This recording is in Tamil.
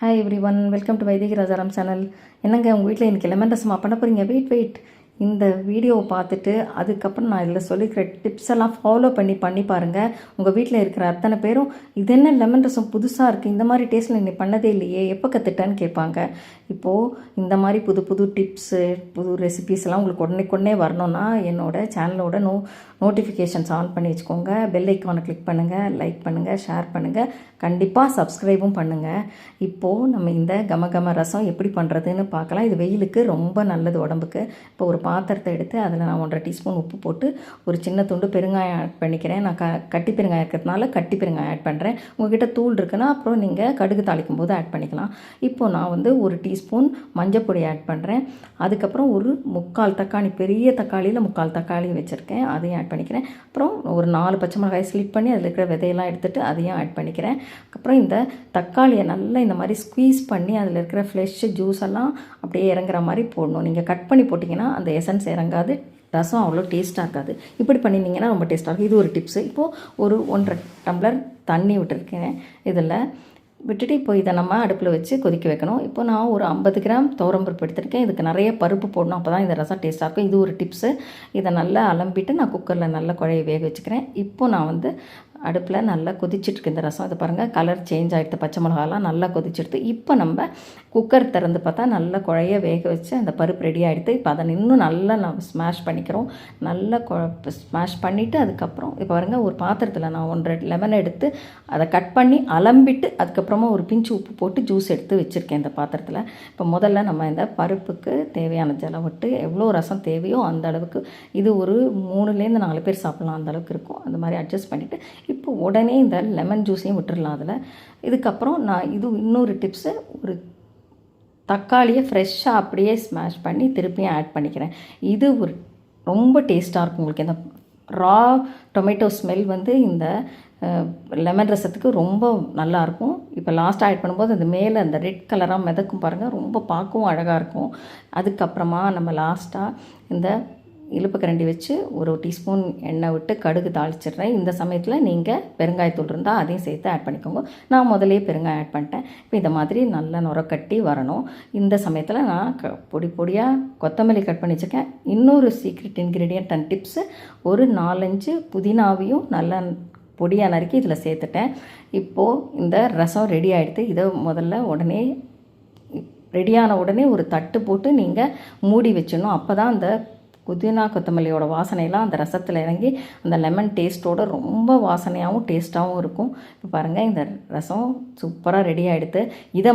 Hi everyone, welcome to Vaidiki Rajaram channel. என்னங்க உங்கள் வீட்டில் இன்றைக்கி லெமன் ரசமா பண்ண போகிறீங்க? வெயிட் இந்த வீடியோவை பார்த்துட்டு அதுக்கப்புறம் நான் இதில் சொல்லிக்கிற டிப்ஸ் எல்லாம் ஃபாலோ பண்ணி பாருங்கள். உங்கள் வீட்டில் இருக்கிற அத்தனை பேரும் இது என்ன லெமன் ரசம் புதுசாக இருக்குது, இந்த மாதிரி டேஸ்ட்டில் நீ பண்ணதே இல்லையே, எப்போ கற்றுட்டேன்னு கேட்பாங்க. இப்போது இந்த மாதிரி புது புது டிப்ஸு, புது ரெசிபீஸ் எல்லாம் உங்களுக்கு உடனே வரணும்னா என்னோடய சேனலோட நோட்டிஃபிகேஷன்ஸ் ஆன் பண்ணி வச்சுக்கோங்க. பெல் ஐக்கானை கிளிக் பண்ணுங்கள், லைக் பண்ணுங்கள், ஷேர் பண்ணுங்கள், கண்டிப்பாக சப்ஸ்கிரைபும் பண்ணுங்கள். இப்போது நம்ம இந்த கம ரசம் எப்படி பண்ணுறதுன்னு பார்க்கலாம். இது வெயிலுக்கு ரொம்ப நல்லது உடம்புக்கு. இப்போ ஒரு பாத்திரத்தை எடுத்து அதில் நான் 1.5 டீஸ்பூன் உப்பு போட்டு ஒரு சின்ன துண்டு பெருங்காயம் ஆட் பண்ணிக்கிறேன். நான் கட்டி பெருங்காயம் இருக்கிறதுனால கட்டி பெருங்காயம் ஆட் பண்ணுறேன். உங்கள்கிட்ட தூள் இருக்குன்னா அப்புறம் நீங்கள் கடுகு தாளிக்கும் போது ஆட் பண்ணிக்கலாம். இப்போது நான் வந்து 1 டீஸ்பூன் மஞ்சப்பொடி ஆட் பண்ணுறேன். அதுக்கப்புறம் ஒரு 3/4 தக்காளி, பெரிய தக்காளியில் 3/4 தக்காளி வச்சுருக்கேன், அதையும் ஆட் பண்ணிக்கிறேன். அப்புறம் ஒரு 4 பச்சை மிளகாய் ஸ்லிட் பண்ணி அதில் இருக்கிற விதையெல்லாம் எடுத்துகிட்டு அதையும் ஆட் பண்ணிக்கிறேன். அப்புறம் இந்த தக்காளியை நல்லா இந்த மாதிரி ஸ்குவீஸ் பண்ணி அதில் இருக்கிற ஃப்ளெஷ்ஷு ஜூஸ் எல்லாம் அப்படியே இறங்குற மாதிரி போடணும். நீங்கள் கட் பண்ணி போட்டிங்கன்னா அந்த எசன்ஸ் இறங்காது, ரசம் அவ்வளோ டேஸ்ட்டாக இருக்காது. இப்படி பண்ணியிருந்தீங்கன்னா ரொம்ப டேஸ்ட்டாக இருக்கும். இது ஒரு டிப்ஸு. இப்போது ஒரு 1.5 டம்ளர் தண்ணி விட்டுருக்கேன். இதில் விட்டுட்டு இப்போ இதை நம்ம அடுப்பில் வச்சு கொதிக்க வைக்கணும். இப்போ நான் ஒரு 50 கிராம் துவரம்பருப்பு எடுத்துருக்கேன். இதுக்கு நிறைய பருப்பு போடணும், அப்போ தான் இந்த ரசம் டேஸ்ட்டாக இருக்கும். இது ஒரு டிப்ஸு. இதை நல்லா அலம்பிட்டு நான் குக்கரில் நல்லா குழைய வேக வச்சுக்கிறேன். இப்போ நான் வந்து அடுப்பில் நல்லா கொதிச்சிட்ருக்கு இந்த ரசம். இது பாருங்கள், கலர் சேஞ்ச் ஆகிடுது, பச்சை மிளகாலாம் நல்லா கொதிச்சிடுது. இப்போ நம்ம குக்கர் திறந்து பார்த்தா நல்லா குழைய வேக வச்சு அந்த பருப்பு ரெடி ஆகிடுது. இப்போ அதை இன்னும் நல்லா நம்ம ஸ்மாஷ் பண்ணிக்கிறோம். நல்லா ஸ்மாஷ் பண்ணிவிட்டு அதுக்கப்புறம் இப்போ பாருங்கள், ஒரு பாத்திரத்தில் நான் 1.5 லெமன் எடுத்து அதை கட் பண்ணி அலம்பிட்டு அதுக்கப்புறமா ஒரு பிஞ்சு உப்பு போட்டு ஜூஸ் எடுத்து வச்சுருக்கேன் இந்த பாத்திரத்தில். இப்போ முதல்ல நம்ம இந்த பருப்புக்கு தேவையான ஜலம் விட்டு எவ்வளோ ரசம் தேவையோ அந்த அளவுக்கு, இது ஒரு 3லேருந்து 4 பேர் சாப்பிட்லாம், அந்த அளவுக்கு இருக்கும். அந்த மாதிரி அட்ஜஸ்ட் பண்ணிவிட்டு இப்போ உடனே இந்த லெமன் ஜூஸையும் விட்டுடலாம் அதில். இதுக்கப்புறம் நான் இது இன்னொரு டிப்ஸு, ஒரு தக்காளியை ஃப்ரெஷ்ஷாக அப்படியே ஸ்மாஷ் பண்ணி திருப்பியும் ஆட் பண்ணிக்கிறேன். இது ஒரு ரொம்ப டேஸ்ட்டாக இருக்கும். உங்களுக்கு இந்த ரா டொமேட்டோ ஸ்மெல் வந்து இந்த லெமன் ரசத்துக்கு ரொம்ப நல்லாயிருக்கும். இப்போ லாஸ்ட்டாக ஆட் பண்ணும்போது அது மேலே அந்த ரெட் கலராக மிதக்கும் பாருங்கள், ரொம்ப பார்க்கவும் அழகாக இருக்கும். அதுக்கப்புறமா நம்ம லாஸ்ட்டாக இந்த இழுப்புக்கரண்டி வச்சு ஒரு டீஸ்பூன் எண்ணெய் விட்டு கடுகு தாளிச்சிடுறேன். இந்த சமயத்தில் நீங்கள் பெருங்காயத்தூள் இருந்தால் அதையும் சேர்த்து ஆட் பண்ணிக்கோங்க. நான் முதலே பெருங்காயம் ஆட் பண்ணிட்டேன். இப்போ இந்த மாதிரி நல்லா நுரக்கட்டி வரணும். இந்த சமயத்தில் நான் பொடியாக கொத்தமல்லி கட் பண்ணி வச்சுருக்கேன். இன்னொரு சீக்ரெட் இன்க்ரீடியன்ட் அண்ட் டிப்ஸு, ஒரு 4-5 புதினாவையும் நல்லா பொடியாக நறுக்கி இதில் சேர்த்துட்டேன். இப்போது இந்த ரசம் ரெடி ஆகிடுது. இதை முதல்ல உடனே ரெடியான உடனே ஒரு தட்டு போட்டு நீங்கள் மூடி வச்சிடணும். அப்போ தான் அந்த புதினா கொத்தமல்லியோட வாசனையெல்லாம் அந்த ரசத்தில் இறங்கி அந்த லெமன் டேஸ்ட்டோட ரொம்ப வாசனையாகவும் டேஸ்ட்டாகவும் இருக்கும். இப்போ பாருங்கள், இந்த ரசம் சூப்பராக ரெடி ஆகிடுது. இதை